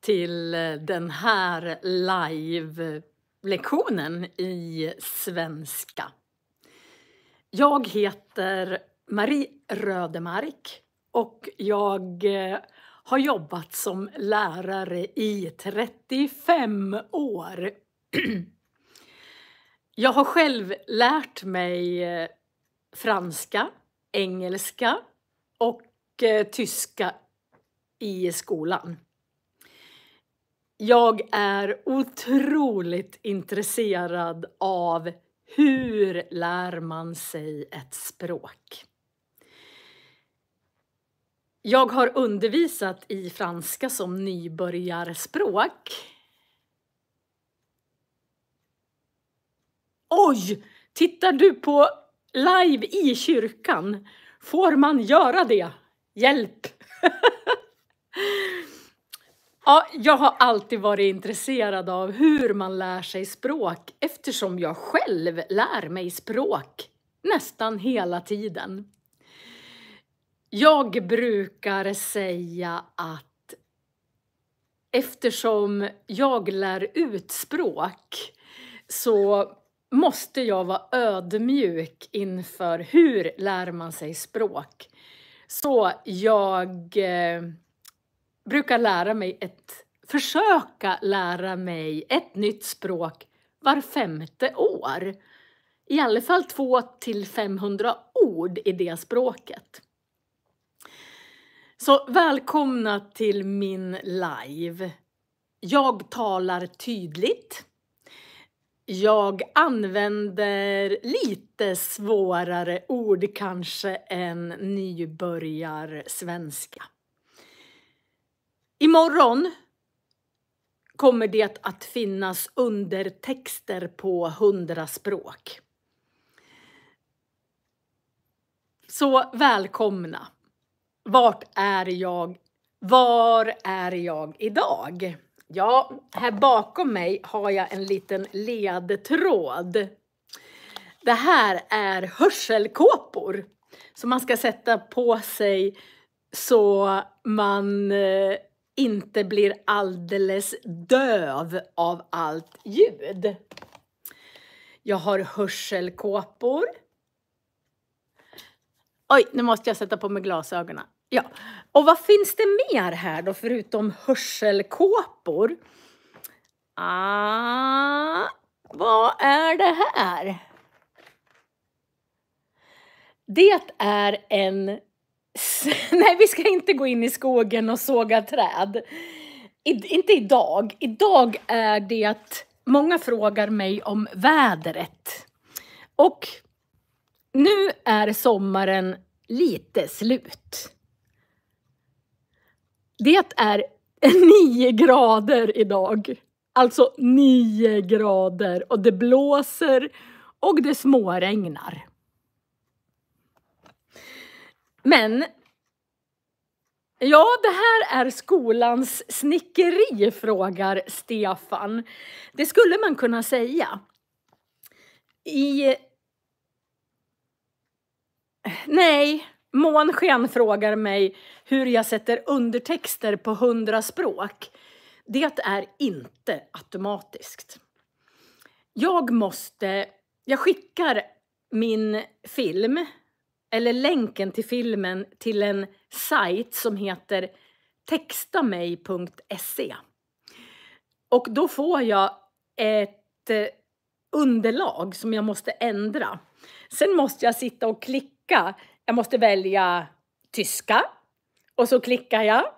till den här live-lektionen i svenska. Jag heter Marie Rödemark och jag har jobbat som lärare i 35 år. Jag har själv lärt mig franska, engelska och tyska i skolan. Jag är otroligt intresserad av hur lär man sig ett språk. Jag har undervisat i franska som nybörjarspråk. Oj, tittar du på live i kyrkan? Får man göra det? Hjälp! Ja, jag har alltid varit intresserad av hur man lär sig språk eftersom jag själv lär mig språk nästan hela tiden. Jag brukar säga att eftersom jag lär ut språk så måste jag vara ödmjuk inför hur lär man sig språk. Så jag brukar försöka lära mig ett nytt språk var 5:e år. I alla fall 200-500 ord i det språket. Så välkomna till min live. Jag talar tydligt. Jag använder lite svårare ord kanske än nybörjarsvenska. Imorgon kommer det att finnas undertexter på 100 språk. Så välkomna. Var är jag idag? Ja, här bakom mig har jag en liten ledtråd. Det här är hörselkåpor som man ska sätta på sig så man inte blir alldeles döv av allt ljud. Jag har hörselkåpor. Oj, nu måste jag sätta på mig glasögonen. Ja, och vad finns det mer här då förutom hörselkåpor? Vad är det här? Det är Nej, vi ska inte gå in i skogen och såga träd. Inte idag. Idag är det många frågar mig om vädret. Och nu är sommaren lite slut. Det är 9 grader idag. Alltså 9 grader och det blåser och det småregnar. Men ja, det här är skolans snickeri, frågar Stefan. Det skulle man kunna säga. Månsken frågar mig hur jag sätter undertexter på 100 språk. Det är inte automatiskt. Jag skickar min film eller länken till filmen till en sajt som heter textamej.se. Och då får jag ett underlag som jag måste ändra. Sen måste jag sitta och klicka. Jag måste välja tyska och så klickar jag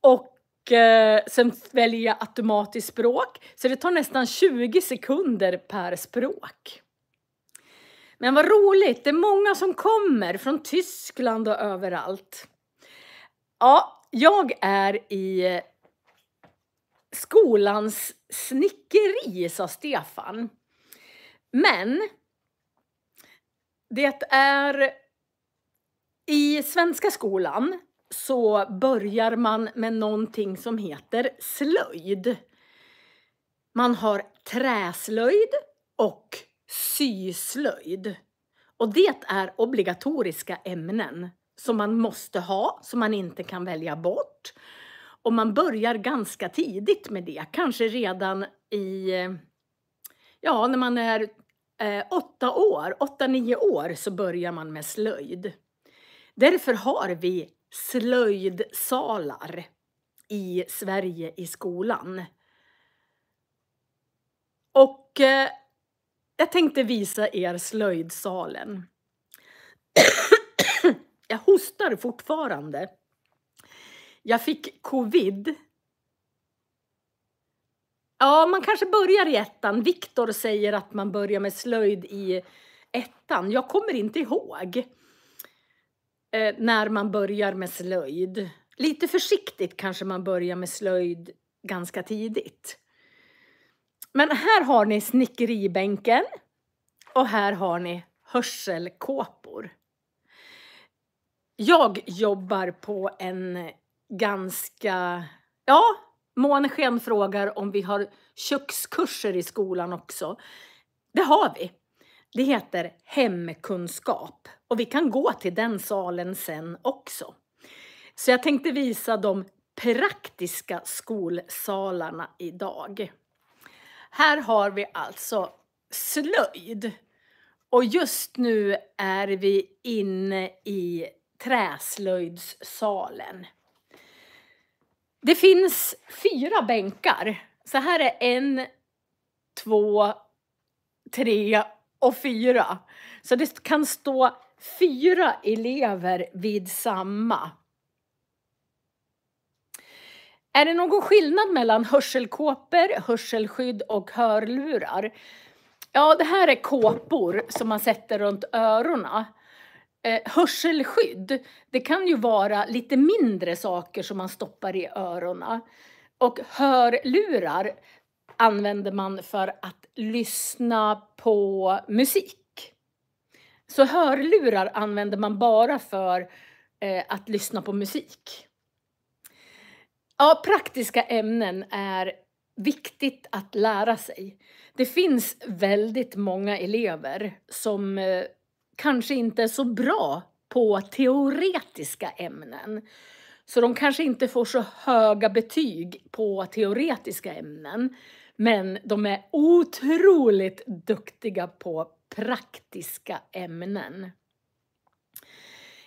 och sen väljer jag automatiskt språk. Så det tar nästan 20 sekunder per språk. Men vad roligt, det är många som kommer från Tyskland och överallt. Ja, jag är i skolans snickeri, sa Stefan. Men det är i svenska skolan så börjar man med någonting som heter slöjd. Man har träslöjd och syslöjd. Och det är obligatoriska ämnen som man måste ha, som man inte kan välja bort. Och man börjar ganska tidigt med det. Kanske redan när man är 8-9 år så börjar man med slöjd. Därför har vi slöjdsalar i Sverige i skolan. Och jag tänkte visa er slöjdsalen. Jag hostar fortfarande. Jag fick covid. Ja, man kanske börjar i 1:an. Viktor säger att man börjar med slöjd i 1:an. Jag kommer inte ihåg när man börjar med slöjd. Lite försiktigt kanske man börjar med slöjd ganska tidigt. Men här har ni snickeribänken och här har ni hörselkåpor. Jag jobbar på en ganska... Månsken frågar om vi har kökskurser i skolan också. Det har vi. Det heter hemkunskap. Och vi kan gå till den salen sen också. Så jag tänkte visa de praktiska skolsalarna idag. Här har vi alltså slöjd. Och just nu är vi inne i träslöjdssalen. Det finns 4 bänkar. Så här är 1, 2, 3 och 4. Så det kan stå 4 elever vid samma. Är det någon skillnad mellan hörselkåpor, hörselskydd och hörlurar? Ja, det här är kåpor som man sätter runt öronen. Hörselskydd, det kan ju vara lite mindre saker som man stoppar i öronen. Och hörlurar använder man för att lyssna på musik. Så hörlurar använder man bara för att lyssna på musik. Ja, praktiska ämnen är viktigt att lära sig. Det finns väldigt många elever som kanske inte är så bra på teoretiska ämnen. Så de kanske inte får så höga betyg på teoretiska ämnen. Men de är otroligt duktiga på praktiska ämnen.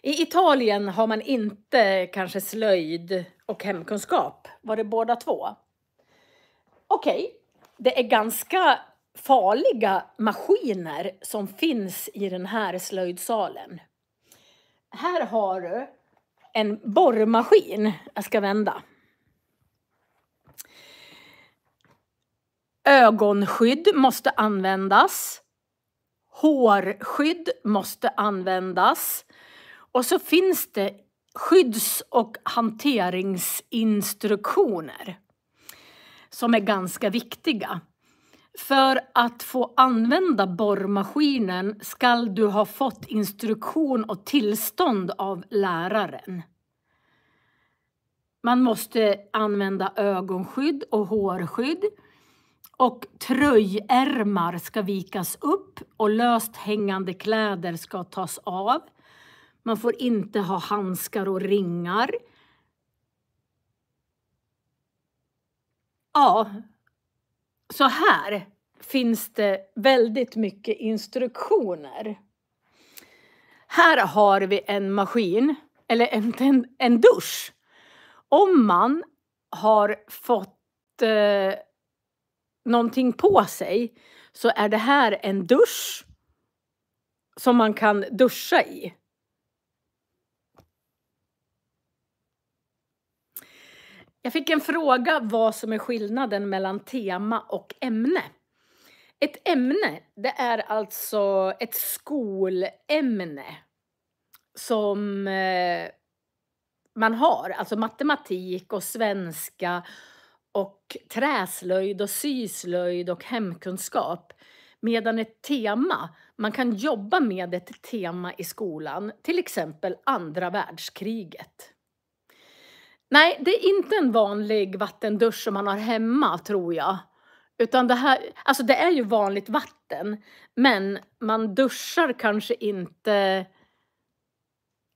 I Italien har man inte kanske slöjd och hemkunskap. Var det båda två? Okej, det är ganska farliga maskiner som finns i den här slöjdsalen. Här har du en borrmaskin. Jag ska vända. Ögonskydd måste användas. Hårskydd måste användas. Och så finns det skydds- och hanteringsinstruktioner som är ganska viktiga. För att få använda borrmaskinen ska du ha fått instruktion och tillstånd av läraren. Man måste använda ögonskydd och hårskydd. Och tröjärmar ska vikas upp och löst hängande kläder ska tas av. Man får inte ha handskar och ringar. Ja, så här finns det väldigt mycket instruktioner. Här har vi en maskin, eller en dusch. Om man har fått någonting på sig så är det här en dusch som man kan duscha i. Jag fick en fråga vad som är skillnaden mellan tema och ämne. Ett ämne, det är alltså ett skolämne som man har. Alltså matematik och svenska och träslöjd och syslöjd och hemkunskap. Medan ett tema, man kan jobba med ett tema i skolan. Till exempel andra världskriget. Nej, det är inte en vanlig vattendusch som man har hemma, tror jag. Utan det här, alltså det är ju vanligt vatten. Men man duschar kanske inte...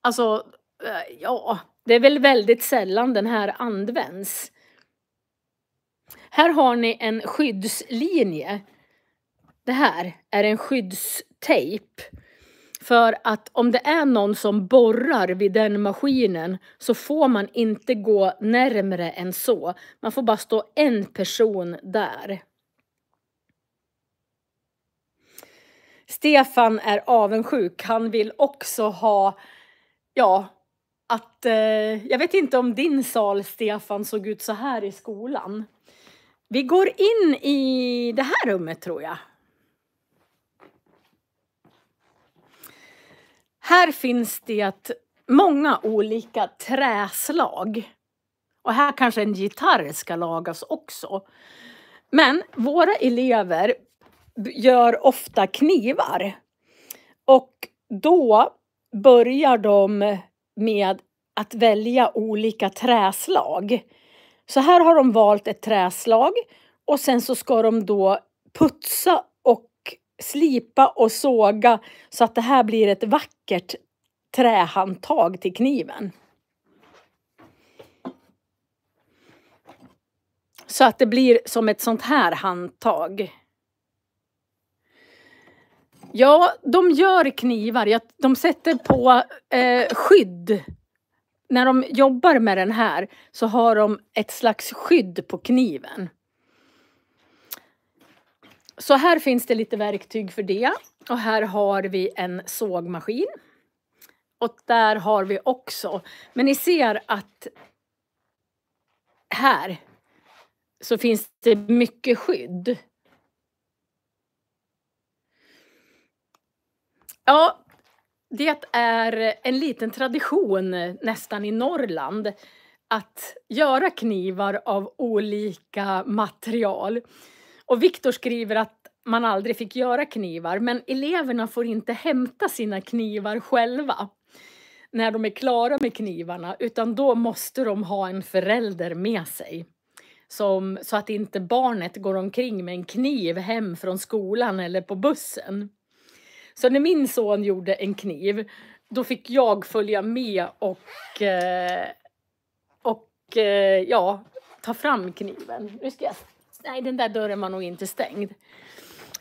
Alltså, ja, Det är väl väldigt sällan den här används. Här har ni en skyddslinje. Det här är en skyddstejp. För att om det är någon som borrar vid den maskinen så får man inte gå närmare än så. Man får bara stå en person där. Stefan är avundsjuk. Han vill också ha, jag vet inte om din sal, Stefan, såg ut så här i skolan. Vi går in i det här rummet tror jag. Här finns det många olika träslag. Och här kanske en gitarr ska lagas också. Men våra elever gör ofta knivar. Och då börjar de med att välja olika träslag. Så här har de valt ett träslag. Och sen så ska de då putsa och slipa och såga så att det här blir ett vackert trähandtag till kniven. Så att det blir som ett sånt här handtag. Ja, de gör knivar. De sätter på skydd. När de jobbar med den här så har de ett slags skydd på kniven. Så här finns det lite verktyg för det. Och här har vi en sågmaskin. Och där har vi också. Men ni ser att här så finns det mycket skydd. Ja, det är en liten tradition nästan i Norrland att göra knivar av olika material. Och Viktor skriver att man aldrig fick göra knivar, men eleverna får inte hämta sina knivar själva när de är klara med knivarna, utan då måste de ha en förälder med sig. Så att inte barnet går omkring med en kniv hem från skolan eller på bussen. Så när min son gjorde en kniv, då fick jag följa med och ta fram kniven. Nu ska jag... Nej, den där dörren var nog inte stängd.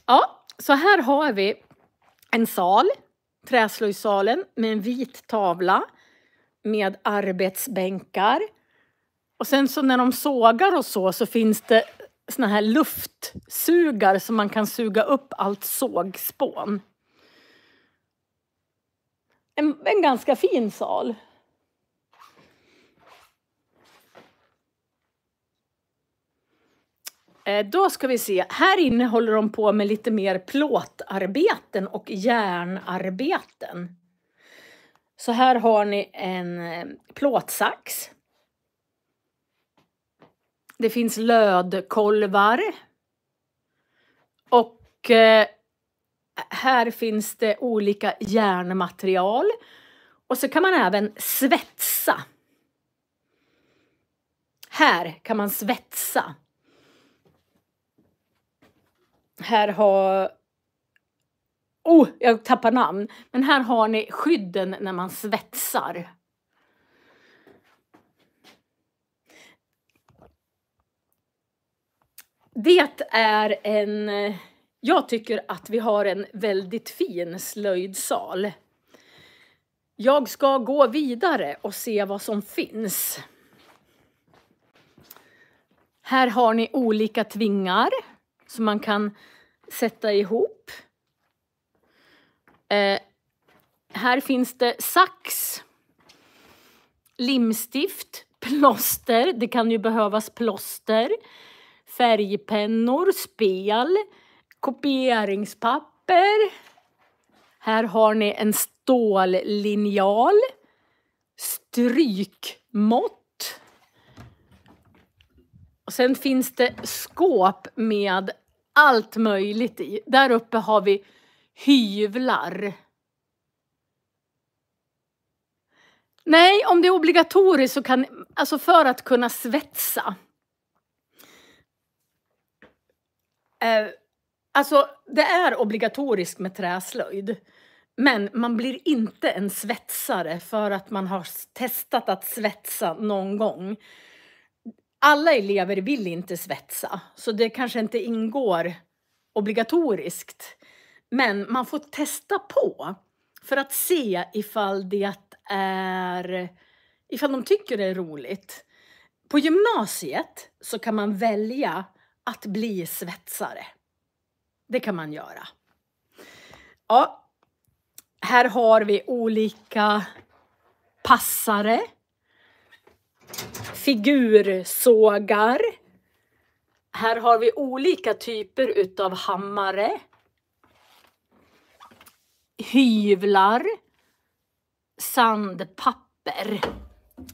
Ja, så här har vi en sal, träslöjdssalen med en vit tavla med arbetsbänkar. Och sen så när de sågar och så finns det såna här luftsugar som man kan suga upp allt sågspån. En ganska fin sal. Då ska vi se. Här inne håller de på med lite mer plåtarbeten och järnarbeten. Så här har ni en plåtsax. Det finns lödkolvar. Och här finns det olika järnmaterial. Och så kan man även svetsa. Här kan man svetsa. Här har... jag tappar namn. Men här har ni skydden när man svetsar. Det är en... Jag tycker att vi har en väldigt fin slöjdsal. Jag ska gå vidare och se vad som finns. Här har ni olika tvingar som man kan sätta ihop. Här finns det sax, limstift, plåster. Det kan ju behövas plåster. Färgpennor, spel, kopieringspapper. Här har ni en stållinjal, strykmått. Och sen finns det skåp med allt möjligt i. Där uppe har vi hyvlar. Nej, om det är obligatoriskt så kan, alltså för att kunna svetsa. Alltså det är obligatoriskt med träslöjd. Men man blir inte en svetsare för att man har testat att svetsa någon gång. Alla elever vill inte svetsa, så det kanske inte ingår obligatoriskt. Men man får testa på för att se ifall de tycker det är roligt. På gymnasiet så kan man välja att bli svetsare. Det kan man göra. Ja, här har vi olika passare, figursågar. Här har vi olika typer utav hammare, hyvlar, sandpapper.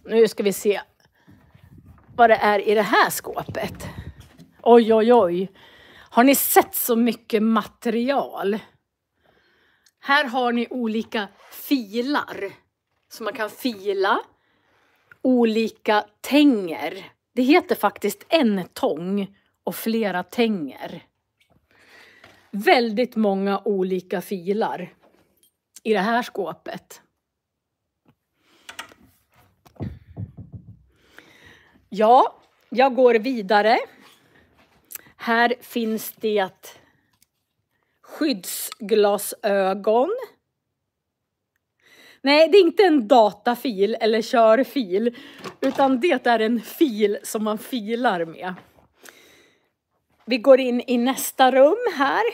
Nu ska vi se vad det är i det här skåpet. Oj, oj, oj. Har ni sett så mycket material? Här har ni olika filar som man kan fila. Olika tänger. Det heter faktiskt en tång och flera tänger. Väldigt många olika filar i det här skåpet. Ja, jag går vidare. Här finns det skyddsglasögon. Nej, det är inte en datafil eller körfil, utan det är en fil som man filar med. Vi går in i nästa rum här.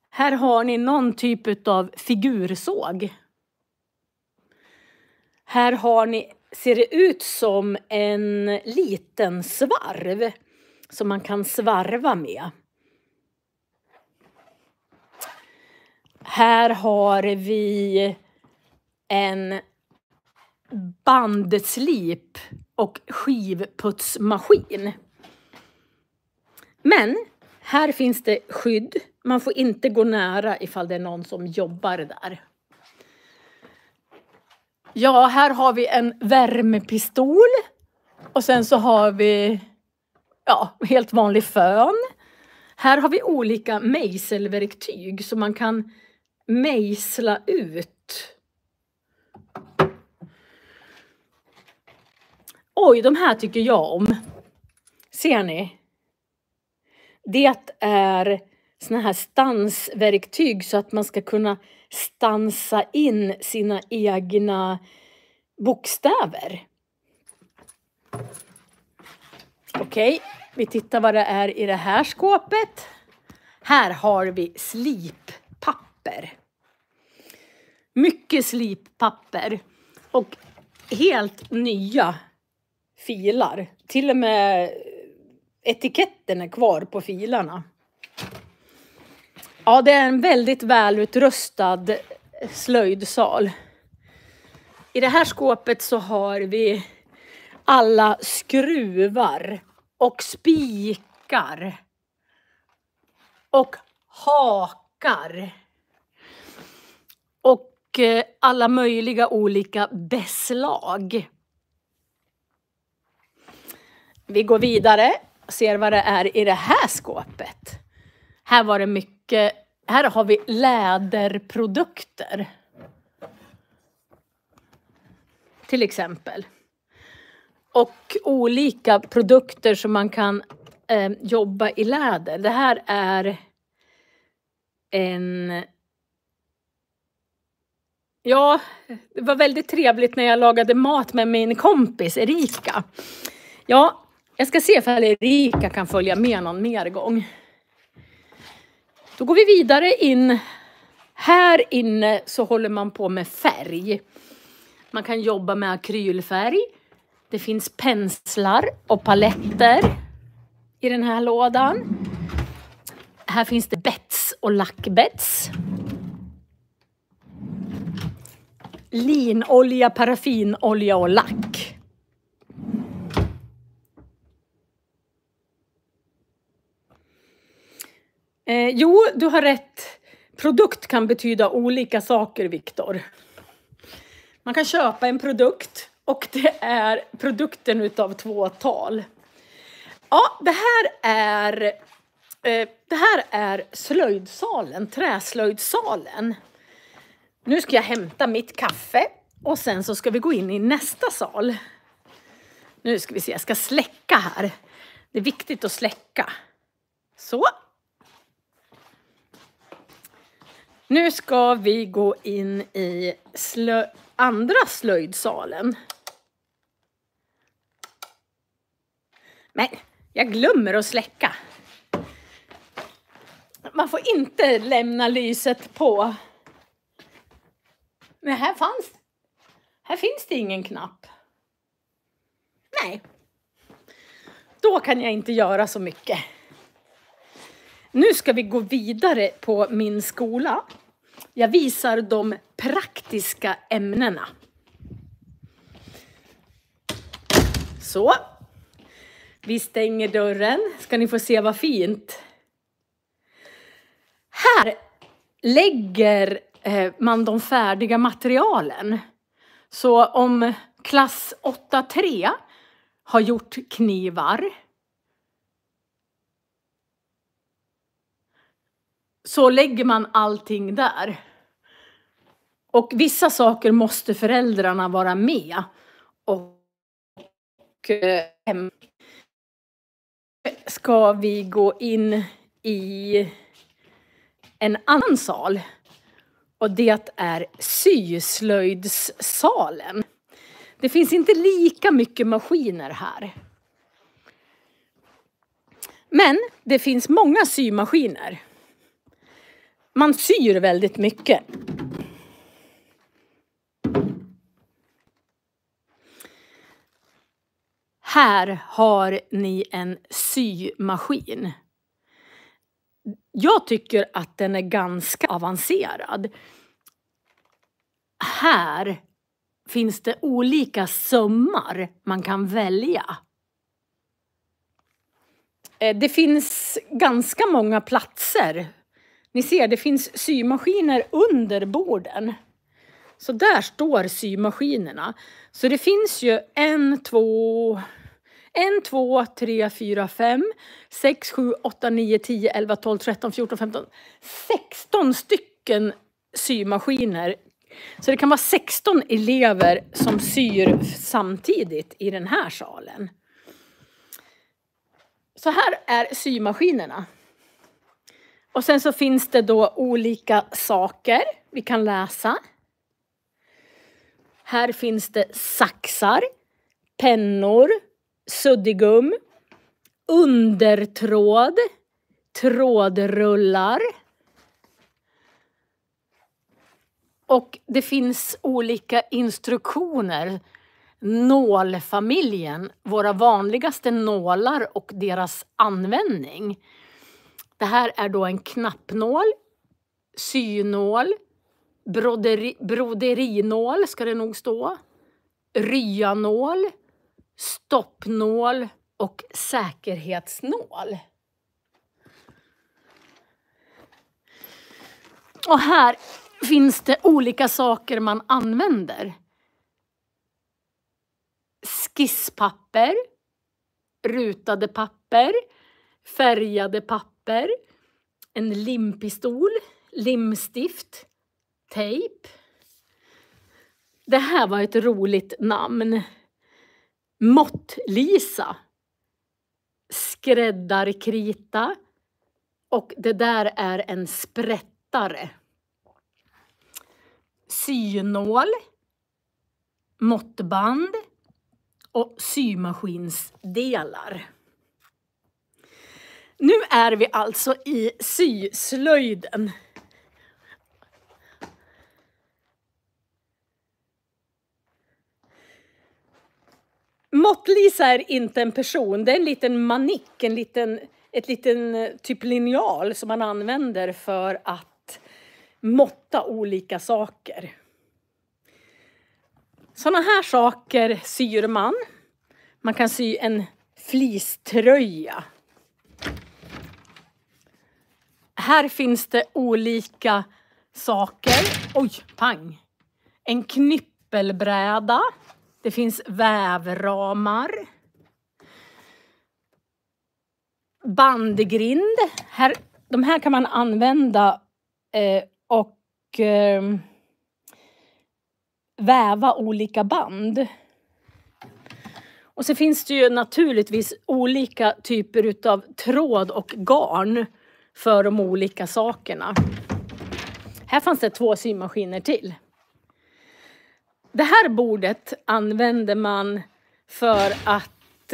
Här har ni någon typ av figursåg. Här har ni, ser det ut som en liten svarv som man kan svarva med. Här har vi en bandslip och skivputsmaskin. Men här finns det skydd. Man får inte gå nära ifall det är någon som jobbar där. Ja, här har vi en värmepistol. Och sen så har vi helt vanlig fön. Här har vi olika mejselverktyg så man kan mejsla ut. Oj, de här tycker jag om. Ser ni? Det är såna här stansverktyg så att man ska kunna stansa in sina egna bokstäver. Okej, vi tittar vad det är i det här skåpet. Här har vi slippapper. Mycket slippapper. Och helt nya filar. Till och med etiketten är kvar på filarna. Ja, det är en väldigt välutrustad slöjdsal. I det här skåpet så har vi alla skruvar och spikar och hakar och alla möjliga olika beslag. Vi går vidare och ser vad det är i det här skåpet. Här var det mycket, här har vi läderprodukter. Till exempel. Och olika produkter som man kan jobba i läder. Det här är en... Ja, det var väldigt trevligt när jag lagade mat med min kompis Erika. Ja, jag ska se ifall Erika kan följa med någon mer gång. Då går vi vidare in. Här inne så håller man på med färg. Man kan jobba med akrylfärg. Det finns penslar och paletter i den här lådan. Här finns det bets och lackbets. Linolja, paraffinolja och lack. Jo, du har rätt. Produkt kan betyda olika saker, Viktor. Man kan köpa en produkt och det är produkten utav 2 tal. Ja, det här är Det här är slöjdsalen, träslöjdsalen. Nu ska jag hämta mitt kaffe och sen så ska vi gå in i nästa sal. Nu ska vi se, jag ska släcka här. Det är viktigt att släcka. Så. Nu ska vi gå in i andra slöjdsalen. Men jag glömmer att släcka. Man får inte lämna lyset på. Men här finns det ingen knapp. Nej. Då kan jag inte göra så mycket. Nu ska vi gå vidare på min skola. Jag visar de praktiska ämnena. Så. Vi stänger dörren. Ska ni få se vad fint. Här lägger man de färdiga materialen. Så om klass 8-3 har gjort knivar, så lägger man allting där. Och vissa saker måste föräldrarna vara med. Och ska vi gå in i en annan sal. Och det är syslöjdssalen. Det finns inte lika mycket maskiner här. Men det finns många symaskiner. Man syr väldigt mycket. Här har ni en symaskin. Jag tycker att den är ganska avancerad. Här finns det olika sömmar man kan välja. Det finns ganska många platser. Ni ser, det finns symaskiner under borden. Så där står symaskinerna. Så det finns ju 1, 2, 3, 4, 5, 6, 7, 8, 9, 10, 11, 12, 13, 14, 15, 16 stycken symaskiner. Så det kan vara 16 elever som syr samtidigt i den här salen. Så här är symaskinerna. Och sen så finns det då olika saker vi kan läsa. Här finns det saxar, pennor, suddigum, undertråd, trådrullar. Och det finns olika instruktioner. Nålfamiljen, våra vanligaste nålar och deras användning. Det här är då en knappnål, synål, broderinål ska det nog stå, ryanål, stoppnål och säkerhetsnål. Och här finns det olika saker man använder. Skisspapper, rutade papper, färgade papper, en limpistol, limstift, tejp. Det här var ett roligt namn. Mått-Lisa, skräddarkrita och det där är en sprättare. Synål, måttband och symaskinsdelar. Nu är vi alltså i syslöjden. Mått-Lisa är inte en person, det är en liten manick, ett liten typ linjal som man använder för att måtta olika saker. Sådana här saker syr man. Man kan sy en fleecetröja. Här finns det olika saker. Oj, pang. En knyppelbräda. Det finns vävramar. bandgrind. De här kan man använda och väva olika band. Och så finns det ju naturligtvis olika typer utav tråd och garn för de olika sakerna. Här fanns det 2 symaskiner till. Det här bordet använder man för att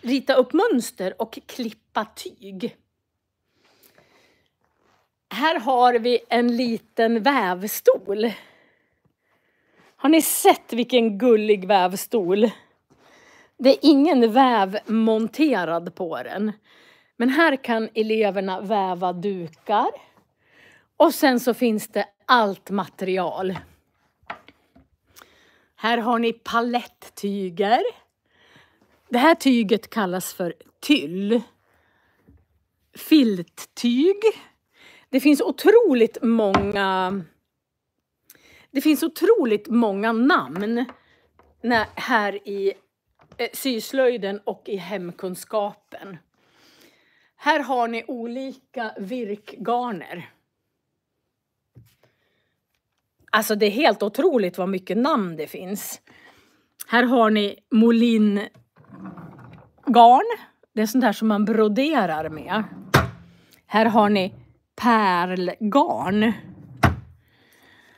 rita upp mönster och klippa tyg. Här har vi en liten vävstol. Har ni sett vilken gullig vävstol? Det är ingen väv monterad på den. Men här kan eleverna väva dukar. Och sen så finns det allt material. Här har ni paletttyger. Det här tyget kallas för tyll. Filttyg. Det finns otroligt många namn här i syslöjden och i hemkunskapen. Här har ni olika virkgarner. Alltså det är helt otroligt vad mycket namn det finns. Här har ni molingarn. Det är sånt där som man broderar med. Här har ni pärlgarn.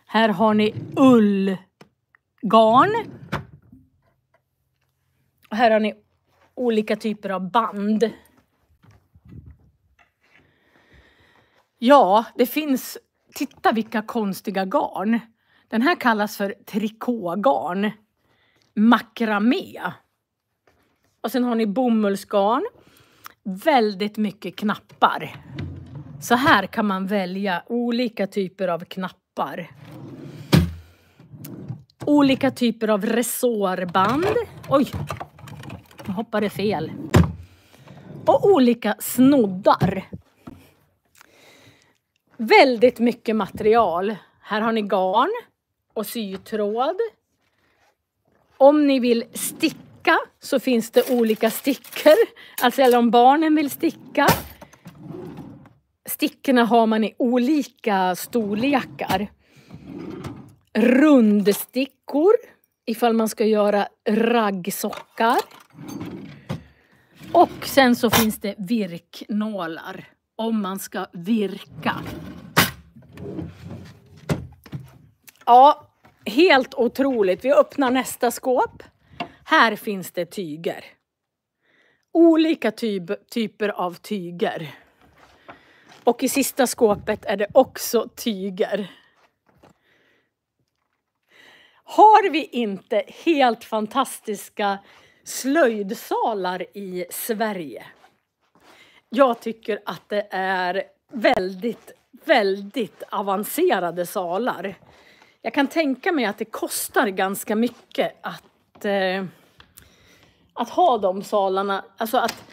Här har ni ullgarn. Och här har ni olika typer av band. Ja, det finns... Titta vilka konstiga garn. Den här kallas för trikågarn. Makramé. Och sen har ni bomullsgarn. Väldigt mycket knappar. Så här kan man välja olika typer av knappar. Olika typer av resårband. Oj, nu hoppade fel. Och olika snoddar. Väldigt mycket material. Här har ni garn och sytråd. Om ni vill sticka så finns det olika stickor. Alltså eller om barnen vill sticka. Stickorna har man i olika storlekar. Rundstickor ifall man ska göra raggsockar. Och sen så finns det virknålar om man ska virka. Ja, helt otroligt. Vi öppnar nästa skåp. Här finns det tyger. Olika typer av tyger. Och i sista skåpet är det också tyger. Har vi inte helt fantastiska slöjdsalar i Sverige? Jag tycker att det är väldigt avancerade salar. Jag kan tänka mig att det kostar ganska mycket att ha de salarna. Alltså att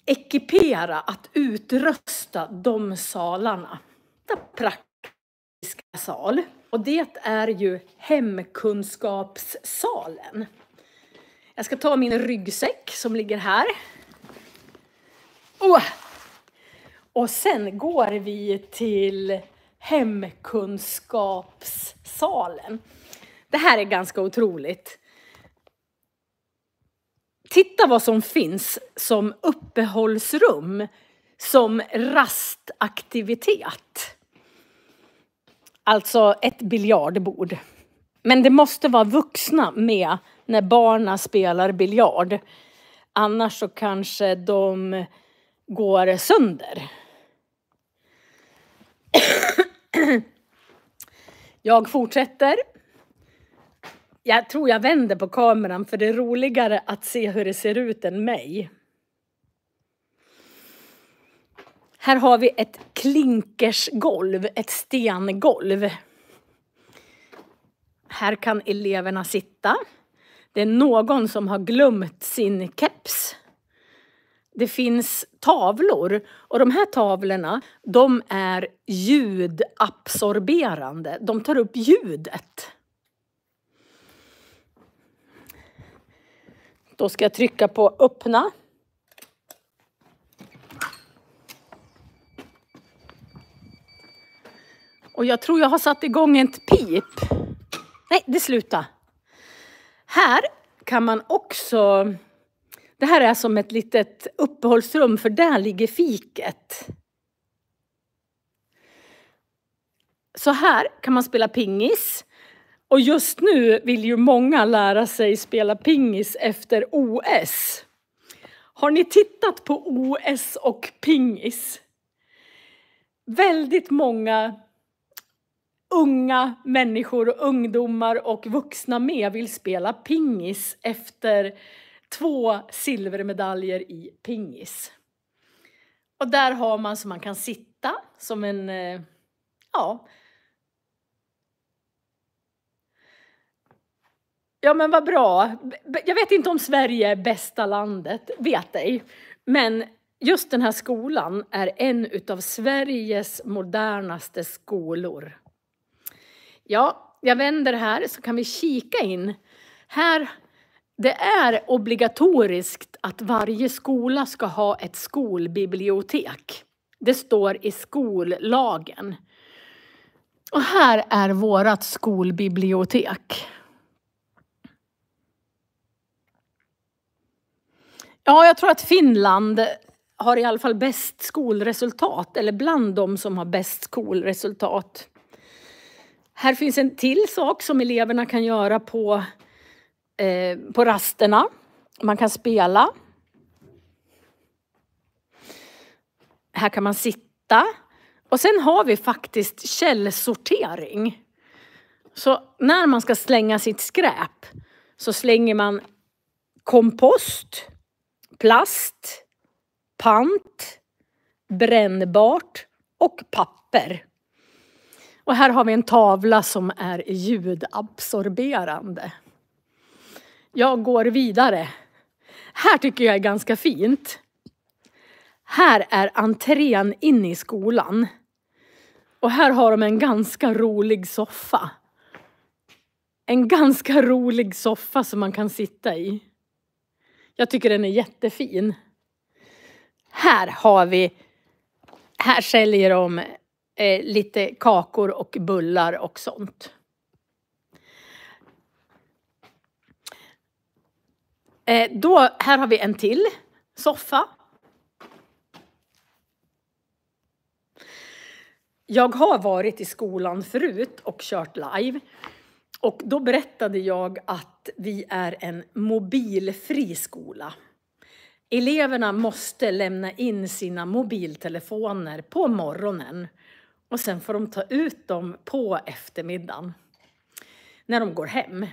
ekipera, att utrösta de salarna. Det praktiska sal. Och det är ju hemkunskapssalen. Jag ska ta min ryggsäck som ligger här. Och sen går vi till hemkunskapssalen. Det här är ganska otroligt. Titta vad som finns som uppehållsrum, som rastaktivitet. Alltså ett biljardbord. Men det måste vara vuxna med när barnen spelar biljard. Annars så kanske de går sönder. Jag fortsätter. Jag tror jag vänder på kameran för det är roligare att se hur det ser ut än mig. Här har vi ett klinkersgolv, ett stengolv. Här kan eleverna sitta. Det är någon som har glömt sin keps. Det finns tavlor och de här tavlorna, de är ljudabsorberande. De tar upp ljudet. Då ska jag trycka på öppna. Och jag tror jag har satt igång ett pip. Nej, det slutar. Här kan man också... Det här är som ett litet uppehållsrum, för där ligger fiket. Så här kan man spela pingis. Och just nu vill ju många lära sig spela pingis efter OS. Har ni tittat på OS och pingis? Väldigt många unga människor och ungdomar och vuxna med vill spela pingis efter 2 silvermedaljer i pingis. Och där har man så man kan sitta som en, Ja men vad bra. Jag vet inte om Sverige är bästa landet, vet ej. Men just den här skolan är en utav Sveriges modernaste skolor. Ja, jag vänder här så kan vi kika in. Här, det är obligatoriskt att varje skola ska ha ett skolbibliotek. Det står i skollagen. Och här är vårat skolbibliotek. Ja, jag tror att Finland har i alla fall bäst skolresultat. Eller bland de som har bäst skolresultat. Här finns en till sak som eleverna kan göra på rasterna. Man kan spela. Här kan man sitta. Och sen har vi faktiskt källsortering. Så när man ska slänga sitt skräp så slänger man kompost, plast, pant, brännbart och papper. Och här har vi en tavla som är ljudabsorberande. Jag går vidare. Här tycker jag är ganska fint. Här är entrén in i skolan. Och här har de en ganska rolig soffa. En ganska rolig soffa som man kan sitta i. Jag tycker den är jättefin. Här säljer de lite kakor och bullar och sånt. Här har vi en till soffa. Jag har varit i skolan förut och kört live. Och då berättade jag att vi är en mobilfri skola. Eleverna måste lämna in sina mobiltelefoner på morgonen. Och sen får de ta ut dem på eftermiddagen. När de går hem.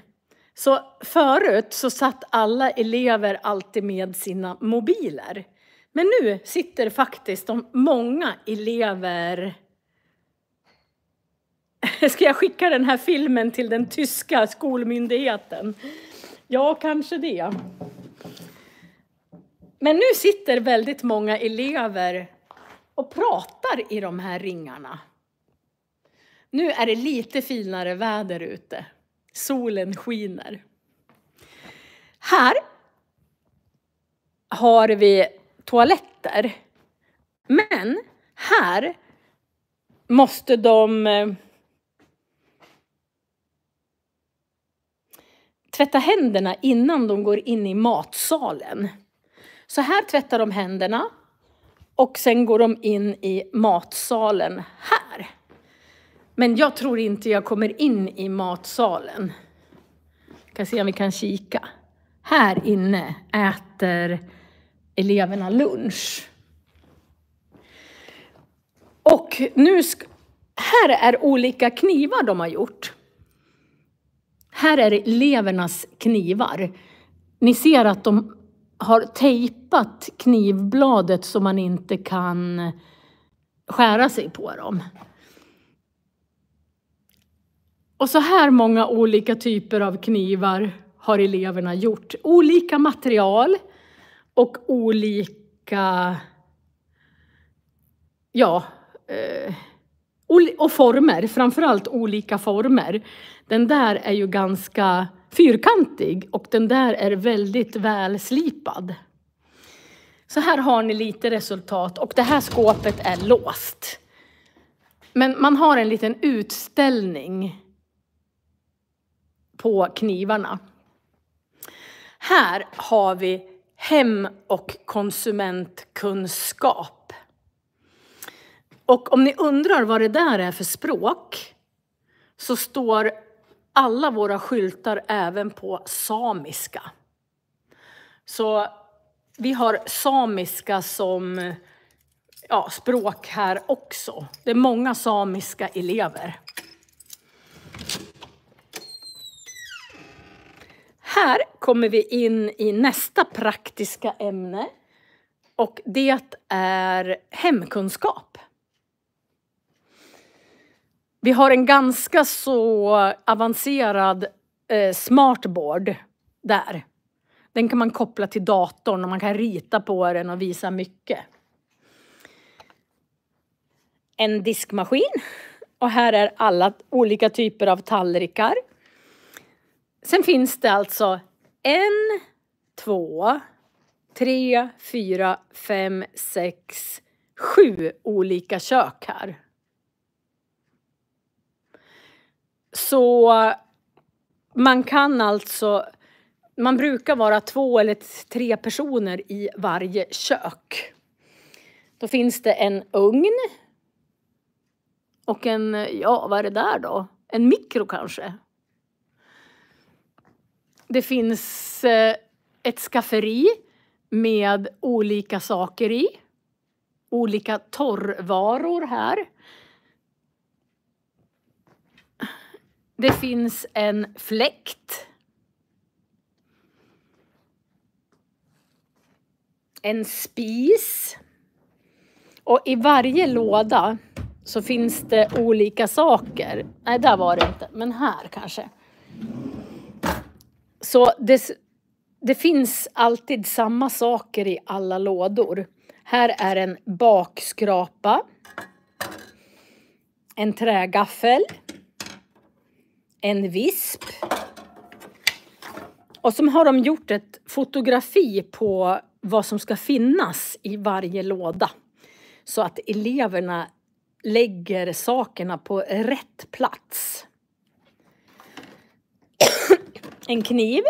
Så förut så satt alla elever alltid med sina mobiler. Men nu sitter faktiskt många elever... Ska jag skicka den här filmen till den tyska skolmyndigheten? Ja, kanske det. Men nu sitter väldigt många elever och pratar i de här ringarna. Nu är det lite finare väder ute. Solen skiner. Här har vi toaletter. Men här måste de tvätta händerna innan de går in i matsalen. Så här tvättar de händerna och sen går de in i matsalen här. Men jag tror inte jag kommer in i matsalen. Vi kan se om vi kan kika. Här inne äter eleverna lunch. Och här är olika knivar de har gjort. Här är elevernas knivar. Ni ser att de har tejpat knivbladet så man inte kan skära sig på dem. Och så här många olika typer av knivar har eleverna gjort. Olika material och olika och former. Framförallt olika former. Den där är ju ganska fyrkantig och den där är väldigt välslipad. Så här har ni lite resultat och det här skåpet är låst. Men man har en liten utställning på knivarna. Här har vi hem- och konsumentkunskap. Och om ni undrar vad det där är för språk så står alla våra skyltar även på samiska. Så vi har samiska som språk här också. Det är många samiska elever. Här kommer vi in i nästa praktiska ämne och det är hemkunskap. Vi har en ganska så avancerad smartboard där. Den kan man koppla till datorn och man kan rita på den och visa mycket. En diskmaskin och här är alla olika typer av tallrikar. Sen finns det alltså 1, 2, 3, 4, 5, 6, 7 olika kök här. Så man kan alltså, man brukar vara 2 eller 3 personer i varje kök. Då finns det en ugn. Och en, vad är det där då? En mikro kanske. Det finns ett skafferi med olika saker i. Olika torrvaror här. Det finns en fläkt. En spis. Och i varje låda så finns det olika saker. Nej, där var det inte. Men här kanske. Så det finns alltid samma saker i alla lådor. Här är en bakskrapa. En trägaffel. En visp. Och så har de gjort ett fotografi på vad som ska finnas i varje låda. Så att eleverna lägger sakerna på rätt plats. En kniv.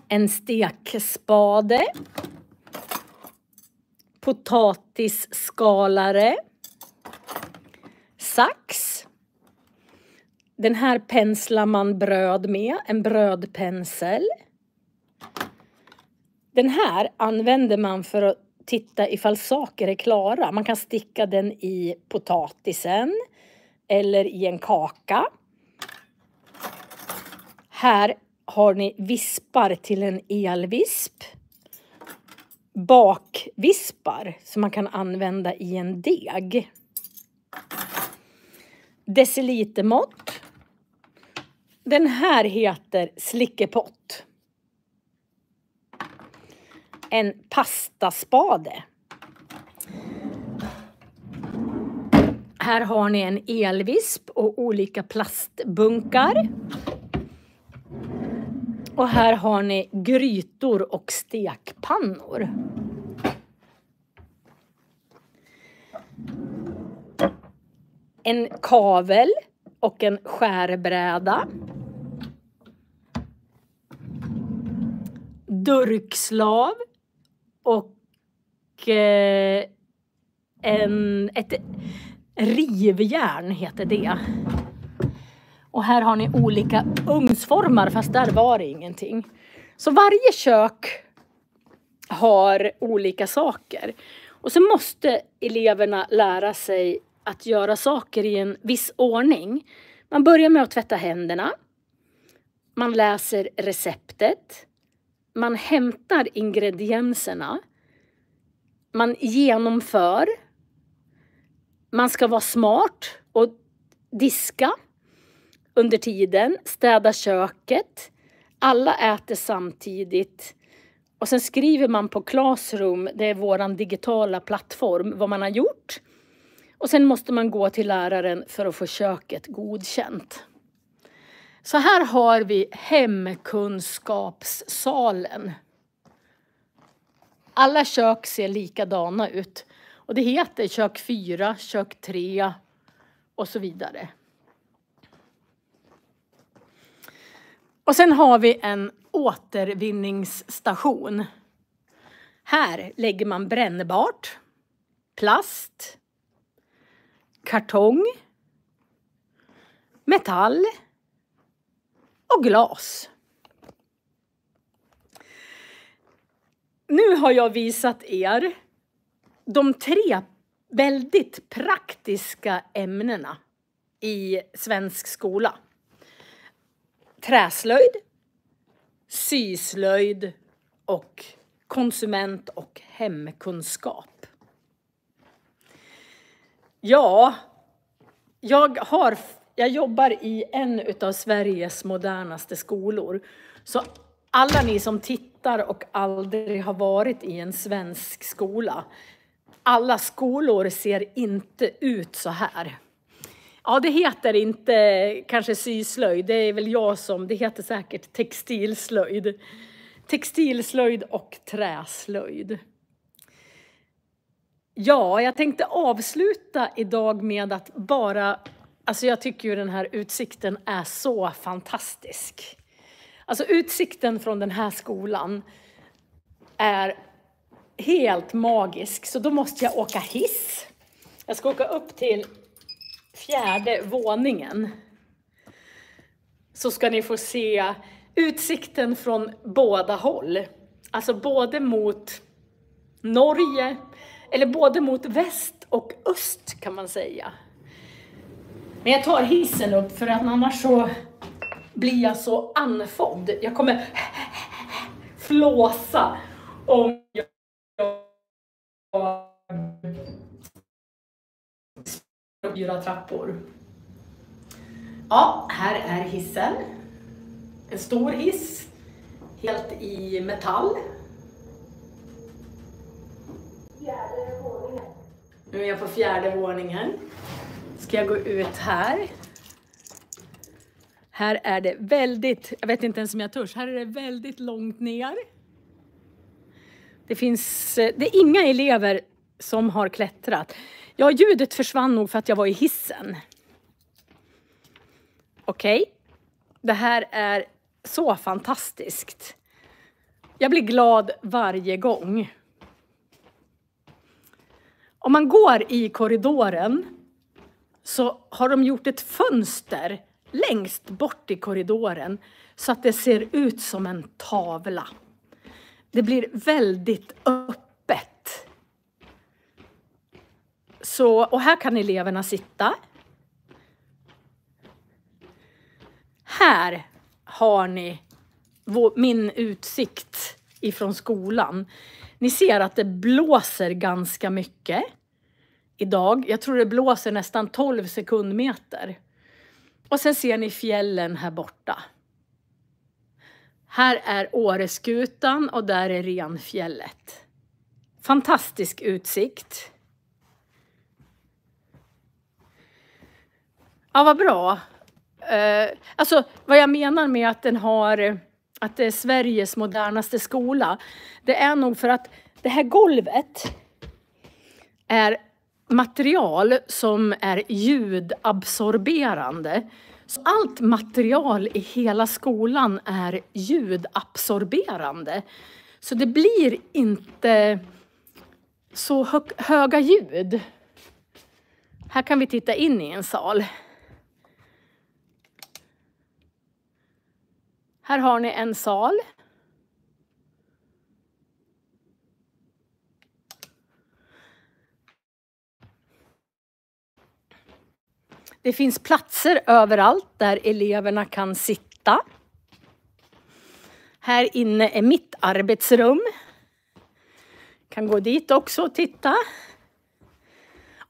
En stekspade. Potatisskalare. Sax. Den här penslar man bröd med. En brödpensel. Den här använder man för att titta ifall saker är klara. Man kan sticka den i potatisen. Eller i en kaka. Här har ni vispar till en elvisp. Bakvispar som man kan använda i en deg. Decilitermått. Den här heter slickepott. En pastaspade. Här har ni en elvisp och olika plastbunkar. Och här har ni grytor och stekpannor. En kavel och en skärbräda. Durkslav och ett rivjärn heter det. Och här har ni olika ugnsformar fast där var det ingenting. Så varje kök har olika saker. Och så måste eleverna lära sig att göra saker i en viss ordning. Man börjar med att tvätta händerna. Man läser receptet. Man hämtar ingredienserna. Man genomför. Man ska vara smart och diska under tiden. Städa köket. Alla äter samtidigt. Och sen skriver man på Classroom, det är våran digitala plattform, vad man har gjort. Och sen måste man gå till läraren för att få köket godkänt. Så här har vi hemkunskapssalen. Alla kök ser likadana ut. Och det heter kök 4, kök 3 och så vidare. Och sen har vi en återvinningsstation. Här lägger man brännbart, plast, kartong, metall och glas. Nu har jag visat er de 3 väldigt praktiska ämnena i svensk skola. Träslöjd, syslöjd och konsument- och hemkunskap. Ja, jag jobbar i en av Sveriges modernaste skolor. Så alla ni som tittar och aldrig har varit i en svensk skola, alla skolor ser inte ut så här. Ja, det heter inte kanske syslöjd, det är väl jag som, det heter säkert textilslöjd. Textilslöjd och träslöjd. Ja, jag tänkte avsluta idag med att alltså jag tycker ju den här utsikten är så fantastisk. Alltså utsikten från den här skolan är helt magisk. Så då måste jag åka hiss. Jag ska åka upp till 4:e våningen. Så ska ni få se utsikten från båda håll. Alltså både mot Norge, eller både mot väst och öst kan man säga. Men jag tar hissen upp för att annars så blir jag så andfådd. Jag kommer flåsa om jag 4 trappor. Ja, här är hissen. En stor hiss, helt i metall. Nu är jag på 4:e våningen. Ska jag gå ut här. Här är det väldigt, jag vet inte ens om jag törs, här är det väldigt långt ner. Det är inga elever som har klättrat. Ja, ljudet försvann nog för att jag var i hissen. Okej. Det här är så fantastiskt. Jag blir glad varje gång. Om man går i korridoren så har de gjort ett fönster längst bort i korridoren så att det ser ut som en tavla. Det blir väldigt öppet. Och här kan eleverna sitta. Här har ni min utsikt ifrån skolan. Ni ser att det blåser ganska mycket idag. Jag tror det blåser nästan 12 sekundmeter. Och sen ser ni fjällen här borta. Här är Åreskutan och där är Renfjället. Fantastisk utsikt. Ja, vad bra. Alltså vad jag menar med att att det är Sveriges modernaste skola, det är nog för att det här golvet är material som är ljudabsorberande. Så allt material i hela skolan är ljudabsorberande. Så det blir inte så höga ljud. Här kan vi titta in i en sal. Här har ni en sal. Det finns platser överallt där eleverna kan sitta. Här inne är mitt arbetsrum. Kan gå dit också och titta.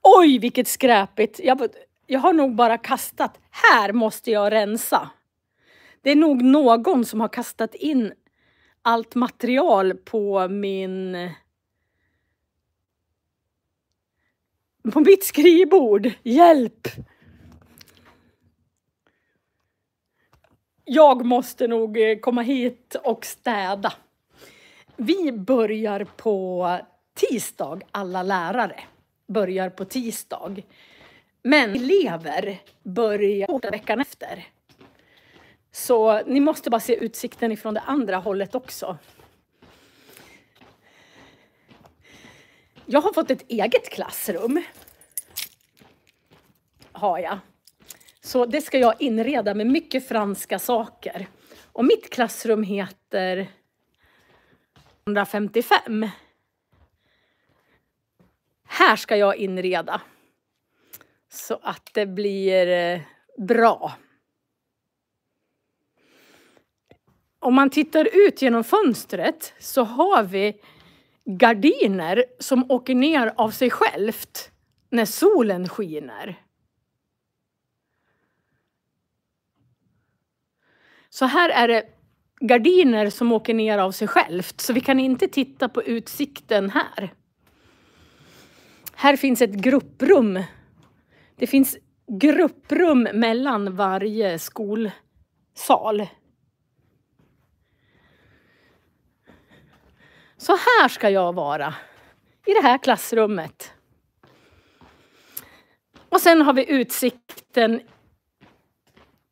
Oj, vilket skräpigt. Jag har nog bara kastat. Här måste jag rensa. Det är nog någon som har kastat in allt material på mitt skrivbord. Hjälp! jag måste nog komma hit och städa. Vi börjar på tisdag, alla lärare börjar på tisdag. Men elever börjar veckan efter. Så ni måste bara se utsikten ifrån det andra hållet också. Jag har fått ett eget klassrum. Har jag. Så det ska jag inreda med mycket franska saker. Och mitt klassrum heter 155. Här ska jag inreda. Så att det blir bra. Om man tittar ut genom fönstret så har vi gardiner som åker ner av sig självt när solen skiner. Så här är det gardiner som åker ner av sig självt, så vi kan inte titta på utsikten här. Här finns ett grupprum. Det finns grupprum mellan varje skolsal. Så här ska jag vara i det här klassrummet. Och sen har vi utsikten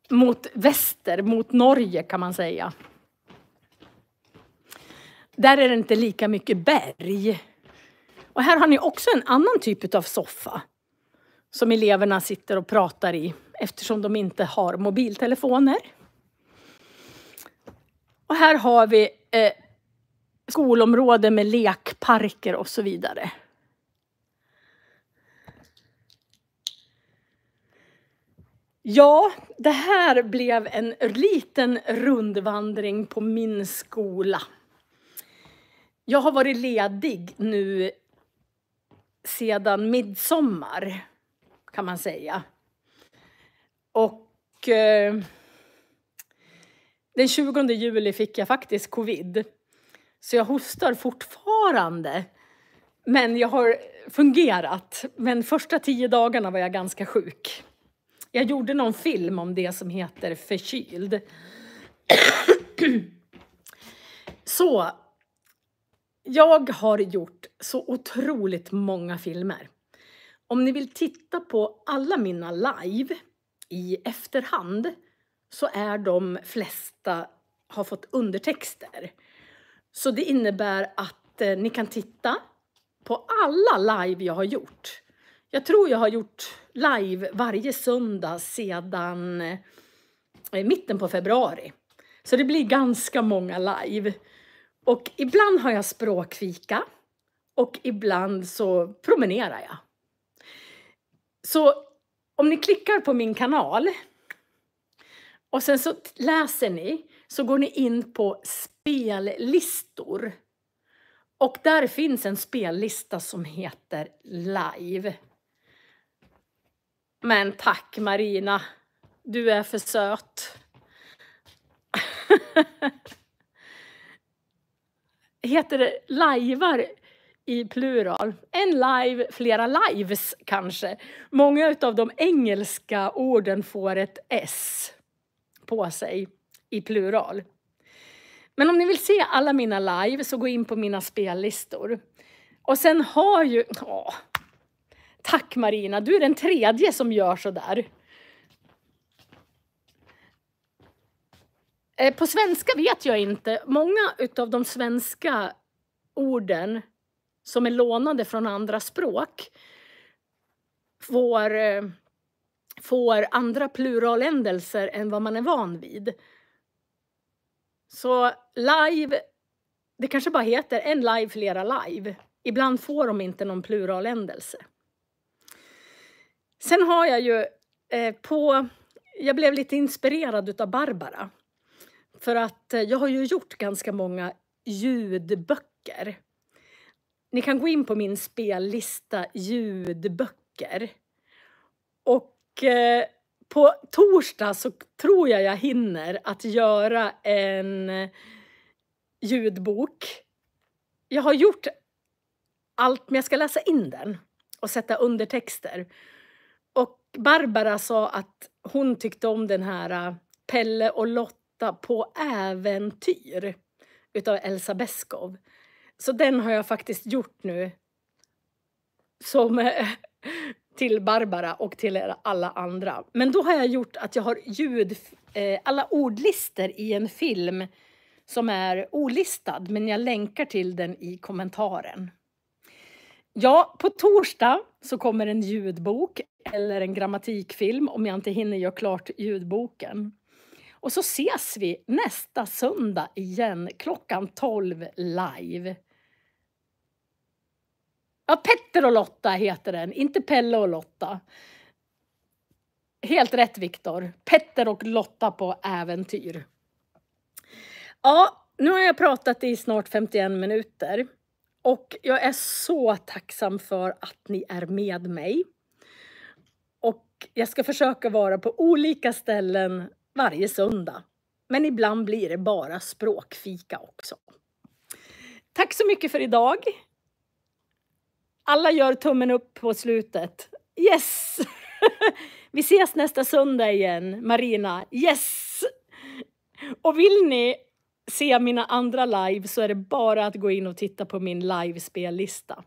mot väster, mot Norge kan man säga. Där är det inte lika mycket berg. Och här har ni också en annan typ av soffa som eleverna sitter och pratar i eftersom de inte har mobiltelefoner. Och här har vi skolområde med lekparker och så vidare. Ja, det här blev en liten rundvandring på min skola. Jag har varit ledig nu sedan midsommar kan man säga. Och den 20 juli fick jag faktiskt covid. Så jag hostar fortfarande. Men jag har fungerat. Men första 10 dagarna var jag ganska sjuk. Jag gjorde någon film om det som heter Förkyld. Så jag har gjort så otroligt många filmer. Om ni vill titta på alla mina live i efterhand så är de flesta har fått undertexter. Så det innebär att ni kan titta på alla live jag har gjort. Jag tror jag har gjort live varje söndag sedan mitten på februari. Så det blir ganska många live. Och ibland har jag språkfika och ibland så promenerar jag. Så om ni klickar på min kanal och sen så läser ni så går ni in på spellistor. Och där finns en spellista som heter live. Men tack Marina, du är för söt. Heter det livear i plural? En live, flera lives kanske. Många av de engelska orden får ett S på sig i plural. Men om ni vill se alla mina live så gå in på mina spellistor. Och sen har ju... tack Marina, du är den 3:e som gör så där. På svenska vet jag inte. Många av de svenska orden som är lånade från andra språk får andra pluraländelser än vad man är van vid. Så live, det kanske bara heter en live, flera live. Ibland får de inte någon pluraländelse. Sen har jag ju jag blev lite inspirerad utav Barbara. För att jag har ju gjort ganska många ljudböcker. Ni kan gå in på min spellista ljudböcker. Och på torsdag så tror jag hinner att göra en ljudbok. Jag har gjort allt men jag ska läsa in den och sätta undertexter. Och Barbara sa att hon tyckte om den här Pelle och Lotta Lotta på äventyr utav Elsa Beskow. Så den har jag faktiskt gjort nu som till Barbara och till er alla andra. Men då har jag gjort att jag har alla ordlister i en film som är olistad, men jag länkar till den i kommentaren. Ja, på torsdag så kommer en ljudbok eller en grammatikfilm om jag inte hinner göra klart ljudboken. Och så ses vi nästa söndag igen klockan 12 live. Ja, Petter och Lotta heter den, inte Pelle och Lotta. Helt rätt, Viktor. Petter och Lotta på äventyr. Ja, nu har jag pratat i snart 51 minuter. Och jag är så tacksam för att ni är med mig. Och jag ska försöka vara på olika ställen varje söndag. Men ibland blir det bara språkfika också. Tack så mycket för idag. Alla gör tummen upp på slutet. Yes! Vi ses nästa söndag igen, Marina. Yes! Och vill ni se mina andra live så är det bara att gå in och titta på min livespellista.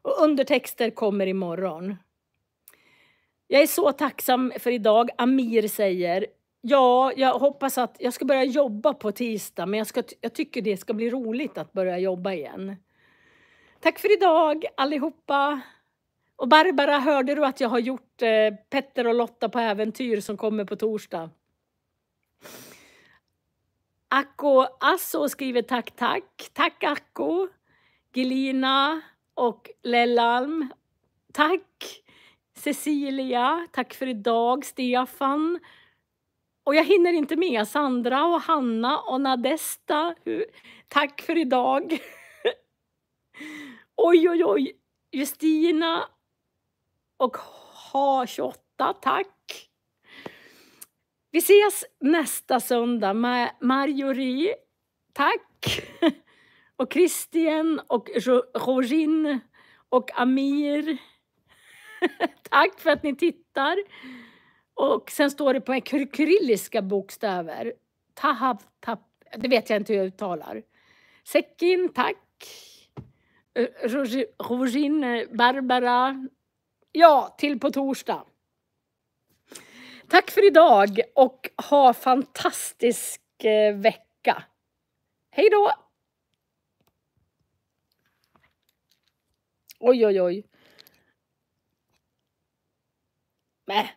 Och undertexter kommer imorgon. Jag är så tacksam för idag. Amir säger, ja, jag hoppas att jag ska börja jobba på tisdag. Men jag tycker det ska bli roligt att börja jobba igen. Tack för idag allihopa. Och Barbara, hörde du att jag har gjort Petter och Lotta på äventyr som kommer på torsdag? Akko Asso skriver tack. Tack Akko. Gelina och Lellalm. Tack. Cecilia, tack för idag. Stefan. Och jag hinner inte med Sandra och Hanna och Nadesta. Tack för idag. Oj. Justina och H28, tack. Vi ses nästa söndag med Marjorie, tack. Och Christian och Rogin och Amir. Tack för att ni tittar. Och sen står det på kyrilliska bokstäver. Det vet jag inte hur jag uttalar. Sekin, tack. Rogin, Barbara. Ja, till på torsdag. Tack för idag och ha fantastisk vecka. Hej då! Oj. Nej.